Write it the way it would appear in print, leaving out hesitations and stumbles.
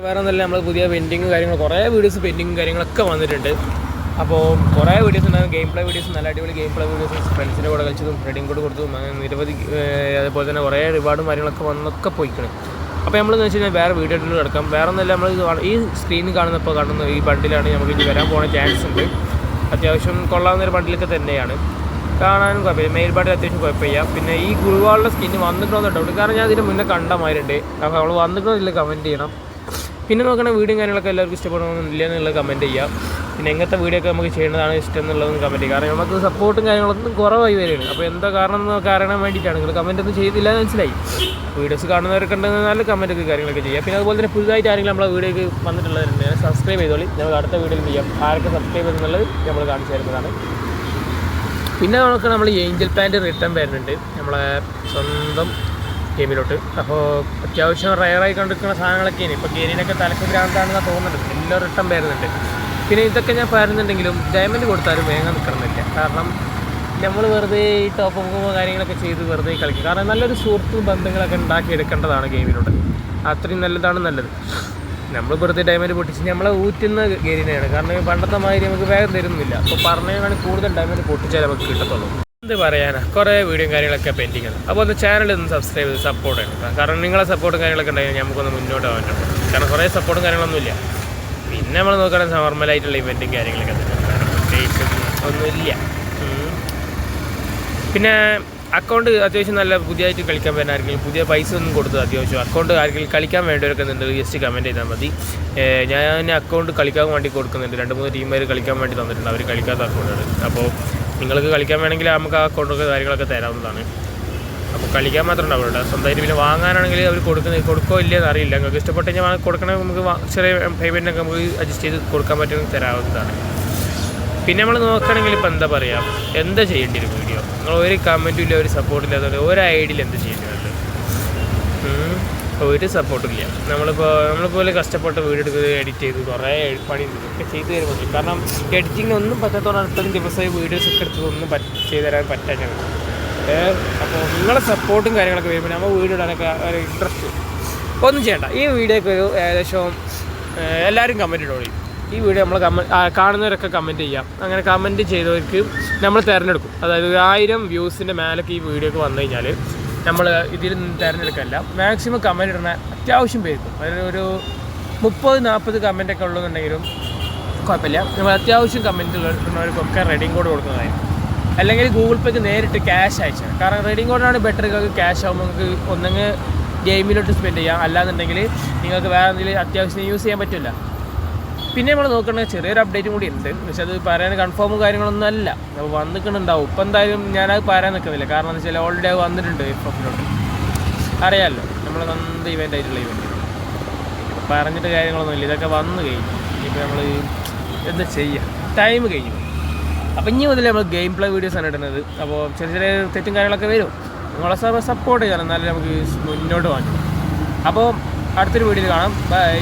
വേറെ ഒന്നല്ല, നമ്മൾ പുതിയ പെൻഡിങ്ങും കാര്യങ്ങളും കുറേ വീഡിയോസ് പെൻഡിങ്ങും കാര്യങ്ങളൊക്കെ വന്നിട്ടുണ്ട്. അപ്പോൾ കുറേ വീഡിയോസ് ഉണ്ടാകും, ഗെയിം പ്ലേ വീഡിയോസ്, നല്ല അടിപൊളി ഗെയിം പ്ലേ വീഡിയോസ്, ഫ്രണ്ട്സിൻ്റെ കൂടെ കളിച്ചതും റെഡിങ് കോഡ് കൊടുത്തതും അങ്ങനെ നിരവധി, അതുപോലെ തന്നെ കുറേ റിവാർഡും കാര്യങ്ങളൊക്കെ വന്നൊക്കെ പോയിക്കണം. അപ്പോൾ നമ്മളെന്ന് വെച്ച് കഴിഞ്ഞാൽ വേറെ വീഡിയോ ഇട്ട് കിടക്കാം. വേറെ ഒന്നല്ല, നമ്മൾ ഈ സ്ക്രീനിൽ കാണുന്ന ഈ ബണ്ടിലാണ് നമുക്ക് ഇനി വരാൻ പോകുന്ന ചാൻസ് ഉണ്ട്. അത്യാവശ്യം കൊള്ളാവുന്നൊരു ബണ്ടിലൊക്കെ തന്നെയാണ്, കാണാനും കുഴപ്പമില്ല. മെയിൽ ബാട്ടിൽ അത്യാവശ്യം കുഴപ്പമില്ല. പിന്നെ ഈ ഗുരുവാളുടെ സ്കിന്ന് വന്നിട്ടുണ്ടോ ഡൗട്ട്, കാരണം ഞാൻ ഇതിന് മുന്നേ കണ്ടമാരുണ്ട്. അപ്പോൾ നമ്മൾ വന്നിട്ടോ ഇല്ല കമൻറ്റ് ചെയ്യണം. പിന്നെ നോക്കണ വീഡിയോ കാര്യങ്ങളൊക്കെ എല്ലാവർക്കും ഇഷ്ടപ്പെടണമെന്നില്ല എന്നുള്ളത് കമൻറ്റ് ചെയ്യുക. പിന്നെ എങ്ങനത്തെ വീഡിയോ ഒക്കെ നമുക്ക് ചെയ്യേണ്ടതാണ് ഇഷ്ടം എന്നുള്ളതും കമൻറ്റ് ചെയ്യുക. കാരണം നമുക്ക് സപ്പോർട്ടും കാര്യങ്ങളൊന്നും കുറവായി വരികയാണ്. അപ്പോൾ എന്താ കാരണം എന്നൊക്കെ അറിയാൻ വേണ്ടിയിട്ടാണ്. നിങ്ങൾ കമൻറ്റ് ഒന്നും ചെയ്തില്ല എന്ന് മനസ്സിലായി. വീഡിയോസ് കാണുന്നവരൊക്കെ ഉണ്ടെങ്കിൽ നല്ല കമൻറ്റൊക്കെ കാര്യങ്ങളൊക്കെ ചെയ്യുക. പിന്നെ അതുപോലെ തന്നെ പുതുതായിട്ട് ആരെങ്കിലും നമ്മളെ വീഡിയോക്ക് വന്നിട്ടുള്ളവരുണ്ട്, സബ്സ്ക്രൈബ് ചെയ്തോളി. നമുക്ക് അടുത്ത വീഡിയോയിൽ ചെയ്യാം. ആരൊക്കെ സബ്സ്ക്രൈബ് ചെയ്യുന്നുള്ളത് നമ്മൾ കാണിച്ചു തരുന്നതാണ്. പിന്നെ നമുക്ക് നമ്മൾ ഏഞ്ചൽ പാൻറ്റ് റിട്ടേൺ വരുന്നുണ്ട് നമ്മളെ സ്വന്തം ഗെയിമിലോട്ട്. അപ്പോൾ അത്യാവശ്യം റയറായി കണ്ടിരിക്കുന്ന സാധനങ്ങളൊക്കെയാണ്. ഇപ്പോൾ ഗെയിമിനൊക്കെ തലക്ക് ഭ്രാന്താണെന്ന് തോന്നുന്നുണ്ട്. എല്ലാം റിട്ടേൺ വരുന്നുണ്ട്. പിന്നെ ഇതൊക്കെ ഞാൻ പറയുന്നുണ്ടെങ്കിലും ഡയമണ്ട് കൊടുത്താലും വേഗം നിൽക്കണമെന്നില്ല. കാരണം നമ്മൾ വെറുതെ ഈ ടോപ്പ് കാര്യങ്ങളൊക്കെ ചെയ്ത് വെറുതെ കളിക്കും. കാരണം നല്ലൊരു സുഹൃത്തും ബന്ധങ്ങളൊക്കെ ഉണ്ടാക്കിയെടുക്കേണ്ടതാണ് ഗെയിമിലോട്ട്. അത്രയും നല്ലത്. നമ്മൾ വെറുതെ ഡയമണ്ട് പൊട്ടിച്ച് നമ്മളെ ഊറ്റുന്ന ഗെയിമിനെയാണ്. കാരണം പണ്ടത്തെ മാതിരി നമുക്ക് വേഗം തരുന്നില്ല. അപ്പോൾ പറഞ്ഞാൽ കൂടുതൽ ഡയമണ്ട് പൊട്ടിച്ചാൽ നമുക്ക് കിട്ടത്തുള്ളൂ. എന്ത് പറയാനാ, കുറേ വീഡിയോ കാര്യങ്ങളൊക്കെ പെൻഡിങ് ആണ്. അപ്പോൾ ഒന്ന് ചാനലൊന്ന് സബ്സ്ക്രൈബ് ചെയ്ത് സപ്പോർട്ട് ചെയ്യണം. കാരണം നിങ്ങളെ സപ്പോർട്ടും കാര്യങ്ങളൊക്കെ ഉണ്ടെങ്കിൽ നമുക്കൊന്ന് മുന്നോട്ട് പോകാൻ പറ്റും. കാരണം കുറേ സപ്പോർട്ടും കാര്യങ്ങളൊന്നുമില്ല. പിന്നെ നമ്മൾ നോക്കുകയാണെങ്കിൽ നോർമലായിട്ടുള്ള ഇവൻറ്റും കാര്യങ്ങളൊക്കെ തന്നെ, പ്രത്യേകിച്ച് ഒന്നുമില്ല. പിന്നെ അക്കൗണ്ട് അത്യാവശ്യം നല്ല പുതിയതായിട്ട് കളിക്കാൻ പറ്റുന്ന ആർക്കെങ്കിലും പുതിയ പൈസ ഒന്നും കൊടുത്തത് അത്യാവശ്യം അക്കൗണ്ട് ആർക്കെങ്കിലും കളിക്കാൻ വേണ്ടവരൊക്കെ ഉണ്ട്, ജസ്റ്റ് കമൻറ്റ് ചെയ്താൽ മതി. ഞാൻ അക്കൗണ്ട് കളിക്കാൻ വേണ്ടി കൊടുക്കുന്നുണ്ട്. 2-3 ടീമുകാർ കളിക്കാൻ വേണ്ടി തന്നിട്ടുണ്ട്. അവർ കളിക്കാത്ത അക്കൗണ്ടാണ്. അപ്പോൾ നിങ്ങൾക്ക് കളിക്കാൻ വേണമെങ്കിൽ നമുക്ക് ആ അക്കൗണ്ടൊക്കെ കാര്യങ്ങളൊക്കെ തരാവുന്നതാണ്. അപ്പോൾ കളിക്കാൻ മാത്രം ഉണ്ടാവുള്ളൂ. സ്വന്തമായിട്ട് പിന്നെ വാങ്ങാനാണെങ്കിൽ അവർ കൊടുക്കോ ഇല്ലയെന്ന് അറിയില്ല. നിങ്ങൾക്ക് ഇഷ്ടപ്പെട്ട് കഴിഞ്ഞാൽ കൊടുക്കണേ നമുക്ക് ചെറിയ പേയ്മെൻറ്റൊക്കെ നമുക്ക് അഡ്ജസ്റ്റ് ചെയ്ത് കൊടുക്കാൻ പറ്റുമെങ്കിൽ തരാവുന്നതാണ്. പിന്നെ നമ്മൾ നോക്കുകയാണെങ്കിൽ ഇപ്പോൾ എന്താ പറയുക, എന്താ ചെയ്യേണ്ടി ഒരു വീഡിയോ, നിങ്ങൾ ഒരു കമൻറ്റും ഇല്ല, ഒരു സപ്പോർട്ടും ഇല്ലാത്തതുകൊണ്ട് ഒരു ഐഡിയയിൽ എന്താ ചെയ്യേണ്ടത്? ഒരു സപ്പോർട്ടും ഇല്ല. നമ്മളിപ്പോലെ കഷ്ടപ്പെട്ട് വീഡിയോ എടുക്കുന്നത്, എഡിറ്റ് ചെയ്ത് കുറേ പണി ഒക്കെ ചെയ്തു തരുമ്പോൾ, കാരണം എഡിറ്റിങ്ങിനൊന്നും പറ്റാത്തതുകൊണ്ടാണ് ഇത്രയും ദിവസമായി വീഡിയോസ് ഒക്കെ എടുത്തതൊന്നും ചെയ്തു തരാൻ പറ്റാത്തത്. അപ്പോൾ നിങ്ങളെ സപ്പോർട്ടും കാര്യങ്ങളൊക്കെ വരുമ്പോൾ നമ്മൾ വീഡിയോ ഇടാനൊക്കെ ഒരു ഇൻട്രസ്റ്റ്. ഒന്നും ചെയ്യണ്ട, ഈ വീഡിയോക്ക് ഒരു ഏകദേശം എല്ലാവരും കമൻറ്റ് ഇടോളി. ഈ വീഡിയോ നമ്മൾ കാണുന്നവരൊക്കെ കമൻറ്റ് ചെയ്യാം. അങ്ങനെ കമൻറ്റ് ചെയ്തവർക്ക് നമ്മൾ തിരഞ്ഞെടുക്കും. അതായത് 1000 വ്യൂസിൻ്റെ മേലൊക്കെ ഈ വീഡിയോക്ക് വന്നു കഴിഞ്ഞാൽ നമ്മൾ ഇതിൽ നിന്ന് തിരഞ്ഞെടുക്കല്ല, മാക്സിമം കമൻറ്റ് ഇടുന്ന അത്യാവശ്യം പേർക്കും. അതിലൊരു 30-40 കമൻറ്റൊക്കെ ഉള്ളതെന്നുണ്ടെങ്കിലും കുഴപ്പമില്ല. നമ്മൾ അത്യാവശ്യം കമൻറ്റ് ഇടുന്നവർക്കൊക്കെ റെഡിങ് കോഡ് കൊടുക്കുന്നതായിരിക്കും. അല്ലെങ്കിൽ ഗൂഗിൾ പേക്ക് നേരിട്ട് ക്യാഷ് അയച്ചാൽ, കാരണം റെഡിങ് കോഡാണ് ബെറ്റർ. നിങ്ങൾക്ക് ക്യാഷ് ആകുമ്പോൾ നിങ്ങൾക്ക് ഒന്നെങ്കിൽ ഗെയിമിലോട്ട് സ്പെൻഡ് ചെയ്യാം, അല്ലാന്നുണ്ടെങ്കിൽ നിങ്ങൾക്ക് വേറെ എന്തെങ്കിലും അത്യാവശ്യം യൂസ് ചെയ്യാൻ പറ്റില്ല. പിന്നെ നമ്മൾ നോക്കണമെങ്കിൽ ചെറിയൊരു അപ്ഡേറ്റും കൂടി ഉണ്ട്. പക്ഷേ അത് പറയാൻ കൺഫേമും കാര്യങ്ങളൊന്നും അല്ല, അപ്പോൾ വന്നിട്ടുണ്ടാവും. ഇപ്പം എന്തായാലും ഞാനത് പറയാൻ നിൽക്കുന്നില്ല. കാരണം എന്താ വെച്ചാൽ ഓൾറെഡി അത് വന്നിട്ടുണ്ട് പ്രൊഫിലോട്ട്. അറിയാമല്ലോ, നമ്മൾ നന്ന ഇവൻ്റ് ആയിട്ടുള്ള ഇവൻ്റ് പറഞ്ഞിട്ട് കാര്യങ്ങളൊന്നുമില്ല. ഇതൊക്കെ വന്നു കഴിഞ്ഞു. ഇപ്പോൾ നമ്മൾ എന്താ ചെയ്യുക, ടൈം കഴിഞ്ഞു. അപ്പം ഇനി മുതൽ നമ്മൾ ഗെയിം പ്ലേ വീഡിയോസാണ് ഇടുന്നത്. അപ്പോൾ ചെറിയ തെറ്റും കാര്യങ്ങളൊക്കെ വരും. നിങ്ങളെ സപ്പോർട്ട് ചെയ്യണം, എന്നാലും നമുക്ക് മുന്നോട്ട് പോകാൻ. അപ്പോൾ അടുത്തൊരു വീഡിയോയിൽ കാണാം. ബൈ.